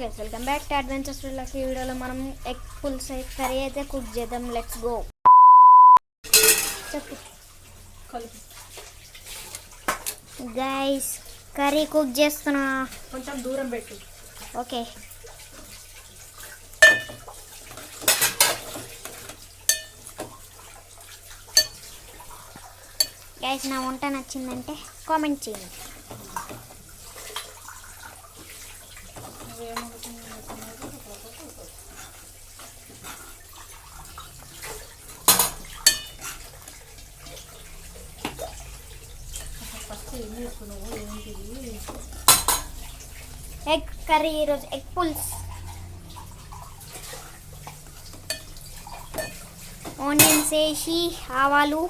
Guys welcome back to adventures with ఈ వీడియోలో మనం ఎగ్ పుల్స్ కర్రీ అయితే కుక్ చేద్దాం. Let's go. చెప్పు గైస్, కర్రీ కుక్ చేస్తున్నా. కొంచెం దూరం పెట్టు. ఓకే గైస్, నా వంట నచ్చిందంటే కామెంట్ చేయండి. ఎగ్ కర్రీ, ఈరోజు ఎగ్ పుల్స్. ఆనియన్స్ వేసి, ఆవాలు,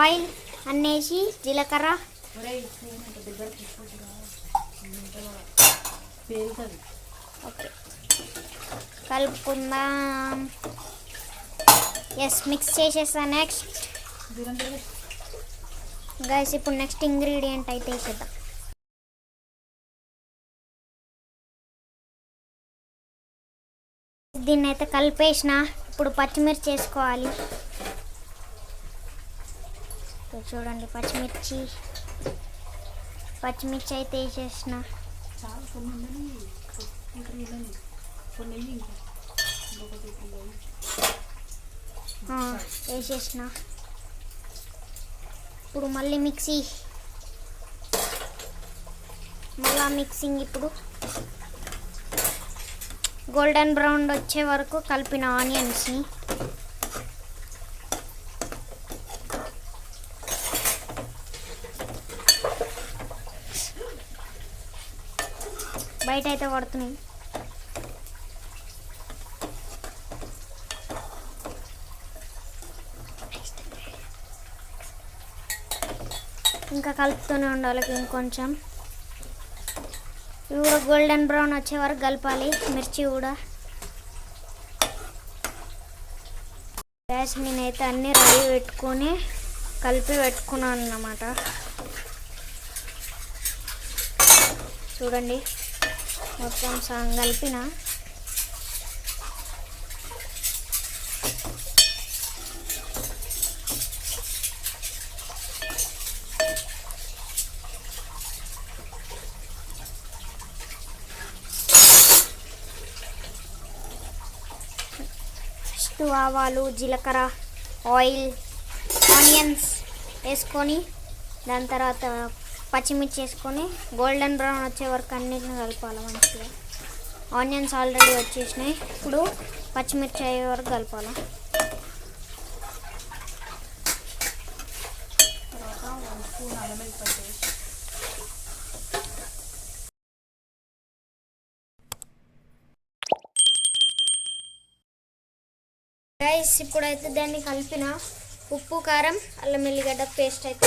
ఆయిల్ అన్నేసి, జీలకర్ర. ఓకే, కలుపుకుందాం. ఎస్, మిక్స్ చేసేస్తా. నెక్స్ట్ గైస్, ఇప్పుడు నెక్స్ట్ ఇంగ్రీడియంట్ అయితే వేసేద్దాం. దీన్ని అయితే కలిపేసిన. ఇప్పుడు పచ్చిమిర్చి వేసుకోవాలి. చూడండి, పచ్చిమిర్చి అయితే వేసేసిన. వేసేసిన. ఇప్పుడు మళ్ళీ మిక్సింగ్. ఇప్పుడు గోల్డెన్ బ్రౌన్ వచ్చే వరకు కలిపిన ఆనియన్స్ని బయట అయితే పడుతున్నాయి. ఇంకా కలుపుతూనే ఉండాలి. ఇంకొంచెం ఇవి కూడా గోల్డెన్ బ్రౌన్ వచ్చే వరకు కలపాలి. మిర్చి కూడా. గ్యాస్ నేనైతే అన్నీ రెడీ పెట్టుకొని కలిపి పెట్టుకున్నాను అన్నమాట. చూడండి, మొత్తం సగం కలిపిన. ఆవాలు, జీలకర్ర, ఆయిల్, ఆనియన్స్ వేసుకొని, దాని తర్వాత పచ్చిమిర్చి వేసుకొని గోల్డెన్ బ్రౌన్ వచ్చే వరకు అన్నిటిని కలపాలి మంచిగా. ఆనియన్స్ ఆల్రెడీ వచ్చేసినాయి. ఇప్పుడు పచ్చిమిర్చి అయ్యే వరకు కలపాలి. గైస్, ఇప్పుడైతే దాన్ని కలిపిన. ఉప్పు, కారం, అల్లం ఎల్లిగడ్డ పేస్ట్ అయితే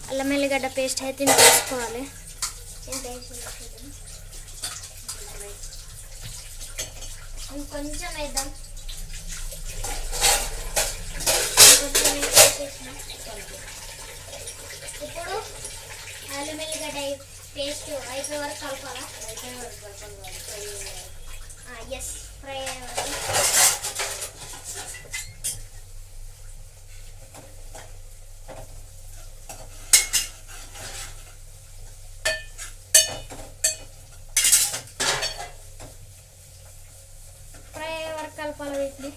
అల్లం ఎల్లిగడ్డ పేస్ట్ అయితే వేసుకోవాలి. ఇంకొంచెం వేద్దాం. ఇప్పుడు అల్లం ఎల్లిగడ్డ పేస్ట్ అయిపోయే వరకు కలపాలా. ఎస్, ఫ్రై అయ్యే వరకు. ఫ్రై అయ్యే వరకు కలపాలి వీటిని.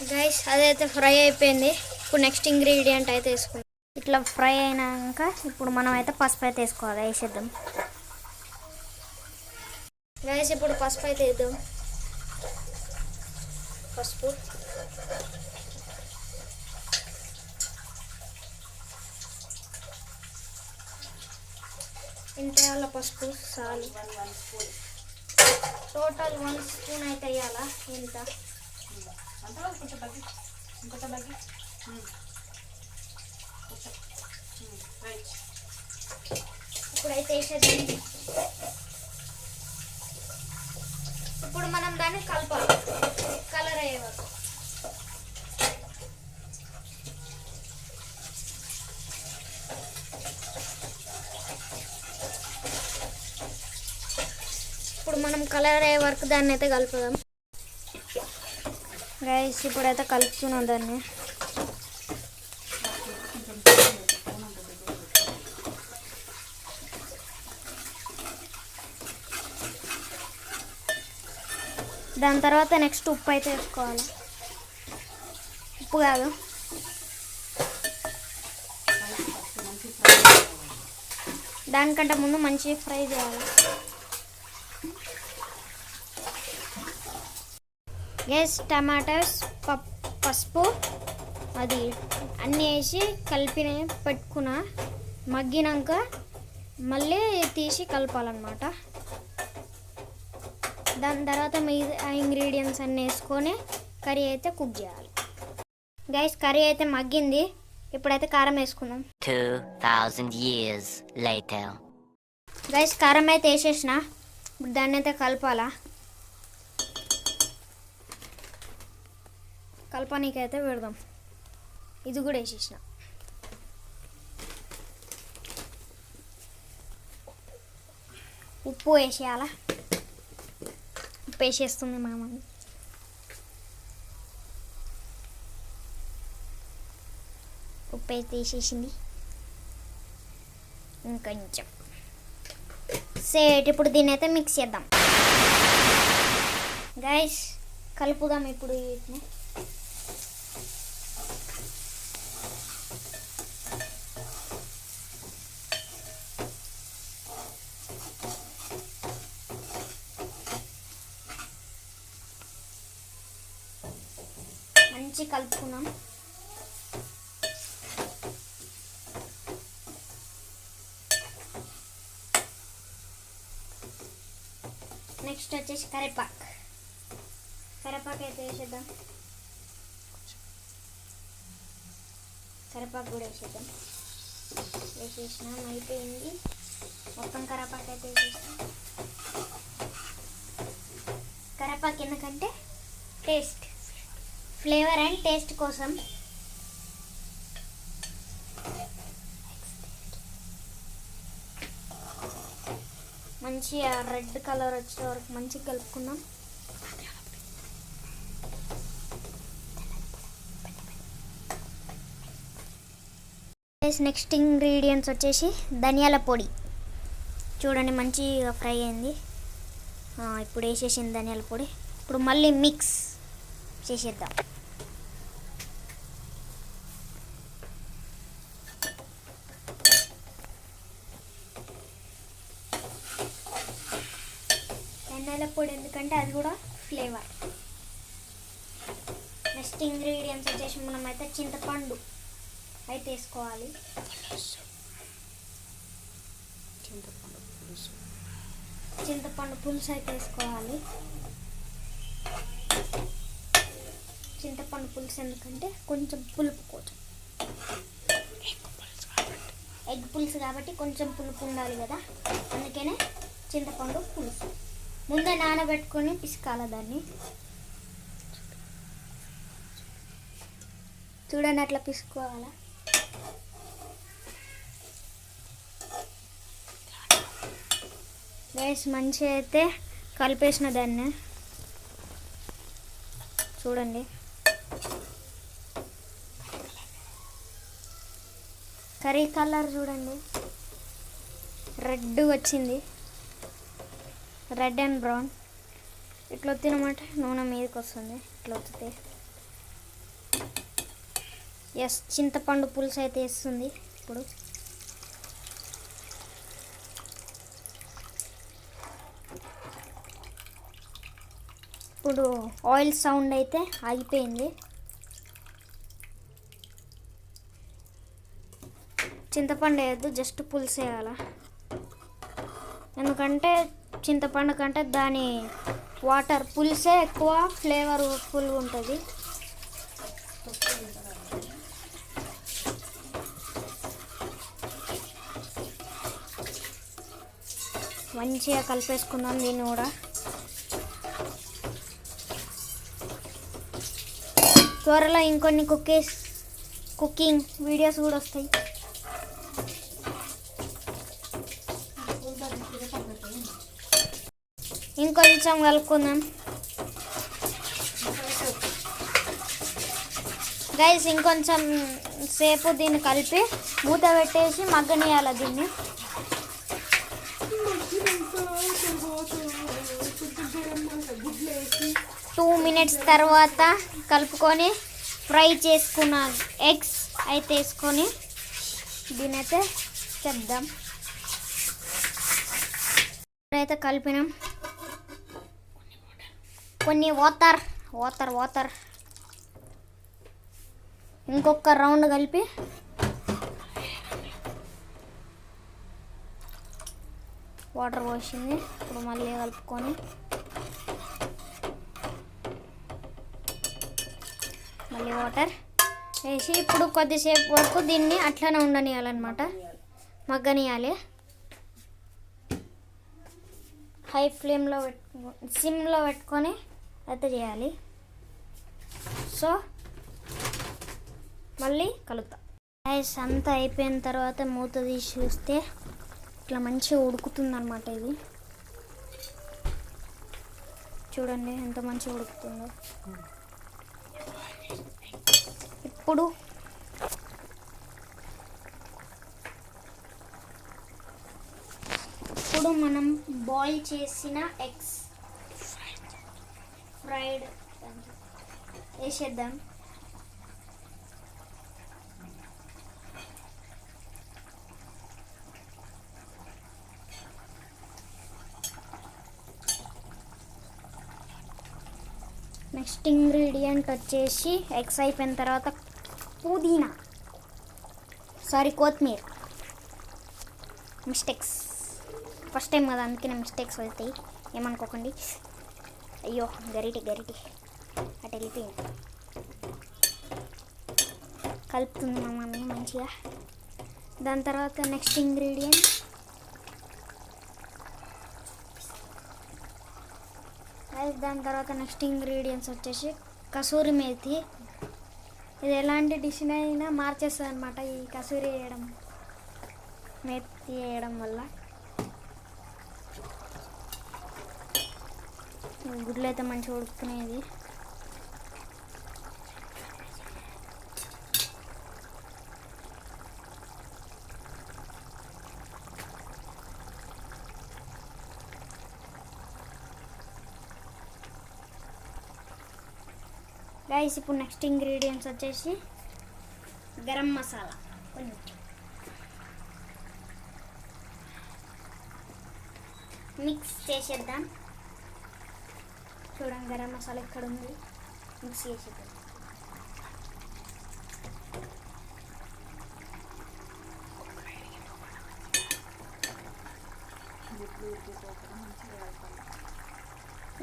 గైస్ అదైతే ఫ్రై అయిపోయింది. ఇప్పుడు నెక్స్ట్ ఇంగ్రీడియంట్ అయితే వేసుకుందాం. ఇట్లా ఫ్రై అయినాక ఇప్పుడు మనం అయితే పసుపు అయితే వేసుకోవాలి. వేసేద్దాం గైస్. ఇప్పుడు పసుపు అయితే వేద్దాం. పసుపు ఇంత వేయాల. పసుపు చాలు. టోటల్ 1 స్పూన్ అయితే వేయాలా. ఇంత ఇప్పుడైతే వేసేద్దాం. ఇప్పుడు మనం దాన్ని కలపాలి కలర్ అయ్యే వరకు. ఇప్పుడు మనం కలర్ అయ్యే వరకు దాన్ని అయితే కలుపుదాం గైస్. ఇప్పుడైతే కలుపుతున్నాం దాన్ని. దాని తర్వాత నెక్స్ట్ ఉప్పు అయితే వేసుకోవాలి. ఉప్పు కాదు, దానికంటే ముందు మంచిగా ఫ్రై చేయాలి. గైస్ టమాటాస్, పసుపు అది అన్నీ వేసి కలిపి పెట్టుకున్న. మగ్గినాక మళ్ళీ తీసి కలపాలన్నమాట. దాని తర్వాత ఆ ఇంగ్రీడియంట్స్ అన్నీ వేసుకొని కర్రీ అయితే కుక్ చేయాలి. గైస్ కర్రీ అయితే మగ్గింది. ఇప్పుడైతే కారం వేసుకుందాం. 2000 years later. గైస్ కారం అయితే వేసేసిన. ఇప్పుడు దాన్ని అయితే కలపాలా. కలపనీకైతే పెడదాం. ఇది కూడా వేసేసిన. ఉప్పు వేసేయాలా. ఉప్పు వేసేస్తుంది మా మమ్మీ. ఉప్పు అయితే వేసేసింది. ఇంకొంచెం సేట్. ఇప్పుడు దీన్ని అయితే మిక్స్ చేద్దాం గైస్. కలుపుదాం ఇప్పుడు వీటిని. మంచి కలుపుకున్నాం. నెక్స్ట్ వచ్చేసి కరివేపాకు అయితే వేసేద్దాం. కరివేపాకు కూడా వేసేద్దాం. వేసేసినాం, అయిపోయింది. మొత్తం కరివేపాకు అయితే వేసేస్తాం. కరివేపాకు ఎందుకంటే టేస్ట్, ఫ్లేవర్ అండ్ టేస్ట్ కోసం. మంచిగా రెడ్ కలర్ వచ్చే వరకు మంచిగా కలుపుకుందాం. నెక్స్ట్ ఇంగ్రీడియంట్స్ వచ్చేసి ధనియాల పొడి. చూడండి మంచిగా ఫ్రై అయింది. ఇప్పుడు వేసేసింది ధనియాల పొడి. ఇప్పుడు మళ్ళీ మిక్స్ చేసేద్దాం. ధనియాల పొడి ఎందుకంటే అది కూడా ఫ్లేవర్. నెక్స్ట్ ఇంగ్రీడియంట్స్ వచ్చేసి మనం అయితే చింతపండు అయితే వేసుకోవాలి. చింతపండు పులుసు అయితే వేసుకోవాలి. చింతపండు పులుసు ఎందుకంటే కొంచెం పులుపు కోసం. ఎగ్ పులుసు కాబట్టి కొంచెం పులుపు ఉండాలి కదా, అందుకనే చింతపండు పులుసు. ముందే నానబెట్టుకొని పిసకాల దాన్ని. చూడండి అట్లా పిసుకోవాలా. గైస్ మంచిగా అయితే కలిపేసిన దాన్ని. చూడండి కర్రీ కలర్ చూడండి రెడ్ వచ్చింది. రెడ్ అండ్ బ్రౌన్ ఇట్లా వచ్చినమాట నూనె మీదకి వస్తుంది. ఇట్లా వస్తే ఎస్, చింతపండు పులుసు అయితే వేస్తుంది ఇప్పుడు. ఇప్పుడు ఆయిల్ సౌండ్ అయితే ఆగిపోయింది. చింతపండు వేయద్దు, జస్ట్ పులుసు వేయాలి. ఎందుకంటే చింతపండు కంటే దాని వాటర్ పులుసే ఎక్కువ ఫ్లేవర్ఫుల్గా ఉంటుంది. మంచిగా కలిపేసుకుందాం దీన్ని కూడా. త్వరలో ఇంకొన్ని కుకింగ్ వీడియోస్ కూడా వస్తాయి. ఇంకొంచెం కలుపుకుందాం గైస్. ఇంకొంచెం సేపు దీన్ని కలిపి మూత పెట్టేసి మగ్గనియాలి దీన్ని. 2 minutes తర్వాత కలుపుకొని ఫ్రై చేసుకున్న ఎగ్స్ అయితే వేసుకొని దీని అయితే చేద్దాం. అయితే కలిపినాం. కొన్ని వాటర్ ఇంకొక రౌండ్ కలిపి వాటర్ పోసింది. ఇప్పుడు మళ్ళీ కలుపుకొని మళ్ళీ వాటర్ వేసి ఇప్పుడు కొద్దిసేపు వరకు దీన్ని అట్లనే ఉండనియాలన్నమాట, మగ్గనియాలి. హై ఫ్లేమ్లో సిమ్లో పెట్టుకొని అయితే చేయాలి. సో మళ్ళీ కలుపుతాం. రైస్ అంతా అయిపోయిన తర్వాత మూత తీసి చూస్తే ఇట్లా మంచిగా ఉడుకుతుంది అన్నమాట. ఇది చూడండి ఎంత మంచిగా ఉడుకుతుందో. ఇప్పుడు మనం బాయిల్ చేసిన ఎగ్స్ ఫ్రైడ్ వేసేద్దాం. నెక్స్ట్ ఇంగ్రీడియంట్ వచ్చేసి ఎగ్స్ అయిపోయిన తర్వాత కొత్తిమీర. మిస్టేక్స్ ఫస్ట్ టైం కదా, అందుకే మిస్టేక్స్ వెళ్తాయి, ఏమనుకోకండి. అయ్యో గరిటి అటు వెళ్ళిపోయింది. కలుపుతుంది మా మమ్మీ మంచిగా. దాని తర్వాత నెక్స్ట్ ఇంగ్రీడియంట్ దాని తర్వాత నెక్స్ట్ ఇంగ్రీడియంట్స్ వచ్చేసి కసూరి మేతి. ఇది ఎలాంటి డిష్ అయినా మార్చేస్తుంది అనమాట ఈ కసూరి వేయడం, మేతి వేయడం వల్ల. గుడ్లు అయితే మంచిగా ఉడుకునేది. గైస్ ఇప్పుడు నెక్స్ట్ ఇంగ్రీడియంట్స్ వచ్చేసి గరం మసాలా కొంచెం మిక్స్ చేసేద్దాం. చూడండి గరం మసాలా ఎక్కడ ఉంది, మిక్స్ చేసేద్దాం.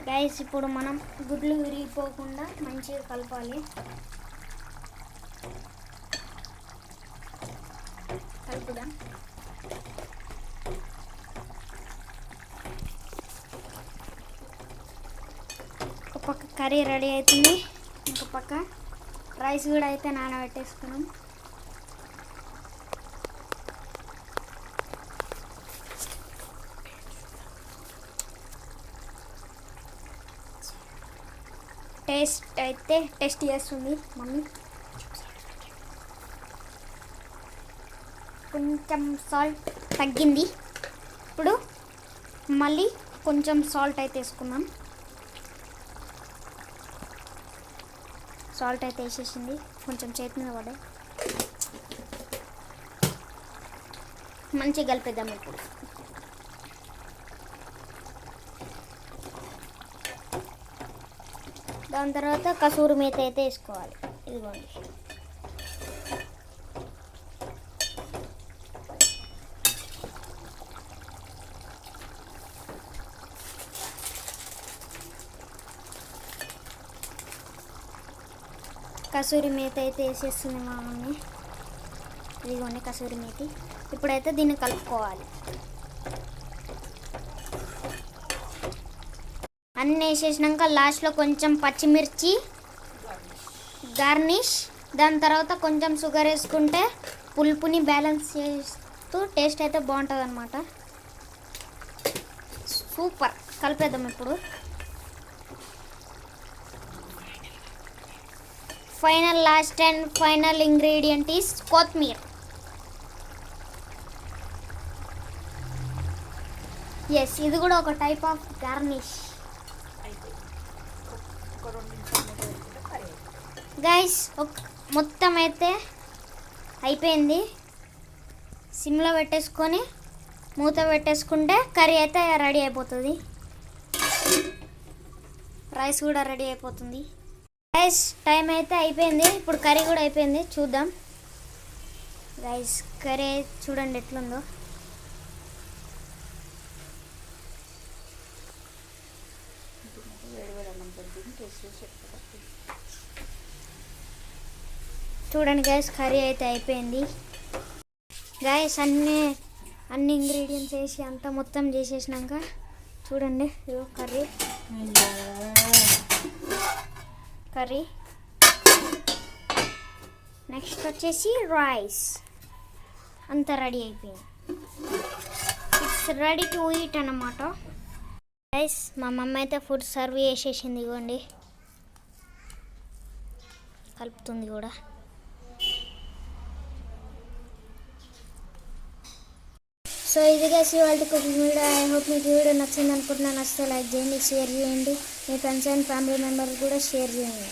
గైస్ ఇప్పుడు మనం గుడ్లు విరిగిపోకుండా మంచిగా కలపాలి. కలుపుదాం. ఒక పక్క కర్రీ రెడీ అవుతుంది, ఇంకో పక్క రైస్ కూడా అయితే నానబెట్టేసుకున్నాం. టేస్ట్ చేస్తుంది మమ్మీ. కొంచెం సాల్ట్ తగ్గింది. ఇప్పుడు మళ్ళీ కొంచెం సాల్ట్ అయితే వేసుకుందాం. సాల్ట్ అయితే వేసేసింది, కొంచెం చేతి మీద పడే. మంచిగా కలిపేద్దాం ఇప్పుడు. దాని తర్వాత కసూరి మేతి అయితే వేసుకోవాలి. ఇదిగోండి. కసూరి మేతి అయితే వేసేస్తుంది మా మమ్మీ. ఇదిగోండి కసూరి మేతి. ఇప్పుడైతే దీన్ని కలుపుకోవాలి. అన్నీ వేసేసినాక లాస్ట్లో కొంచెం పచ్చిమిర్చి గార్నిష్, దాని తర్వాత కొంచెం షుగర్ వేసుకుంటే పులుపుని బ్యాలెన్స్ చేస్తూ టేస్ట్ అయితే బాగుంటుంది అనమాట. సూపర్. కలిపేద్దాం ఇప్పుడు. Last and final ingredient is కొత్తిమీర. ఎస్, ఇది కూడా ఒక టైప్ ఆఫ్ గార్నిష్. గైస్ మొత్తం అయితే అయిపోయింది. సిమ్లో పెట్టేసుకొని మూత పెట్టేసుకుంటే కర్రీ అయితే రెడీ అయిపోతుంది. రైస్ కూడా రెడీ అయిపోతుంది. గైస్ టైం అయితే అయిపోయింది. ఇప్పుడు కర్రీ కూడా అయిపోయింది. చూద్దాం గైస్. కర్రీ చూడండి ఎట్లుందో. చూడండి గైస్, కర్రీ అయితే అయిపోయింది. గైస్ అన్ని ఇంగ్రీడియంట్స్ వేసి అంతా మొత్తం చేసేసినాక చూడండి ఇదో కర్రీ. నెక్స్ట్ వచ్చేసి రైస్. అంతా రెడీ అయిపోయింది. ఇట్స్ రెడీ టు ఈట్ అన్నమాట. గైస్ మా మమ్మీ అయితే ఫుడ్ సర్వ్ చేసేసింది. ఇవ్వండి, కలుపుతుంది కూడా. సో ఇది గైస్ ఇవాళ కుకింగ్ వీడియో. ఐ హోప్ మీకు వీడియో నచ్చింది అనుకుంటున్నాను. నచ్చితే లైక్ చేయండి, షేర్ చేయండి, మీ ఫ్రెండ్స్ అండ్ ఫ్యామిలీ మెంబర్స్ కూడా షేర్ చేయండి.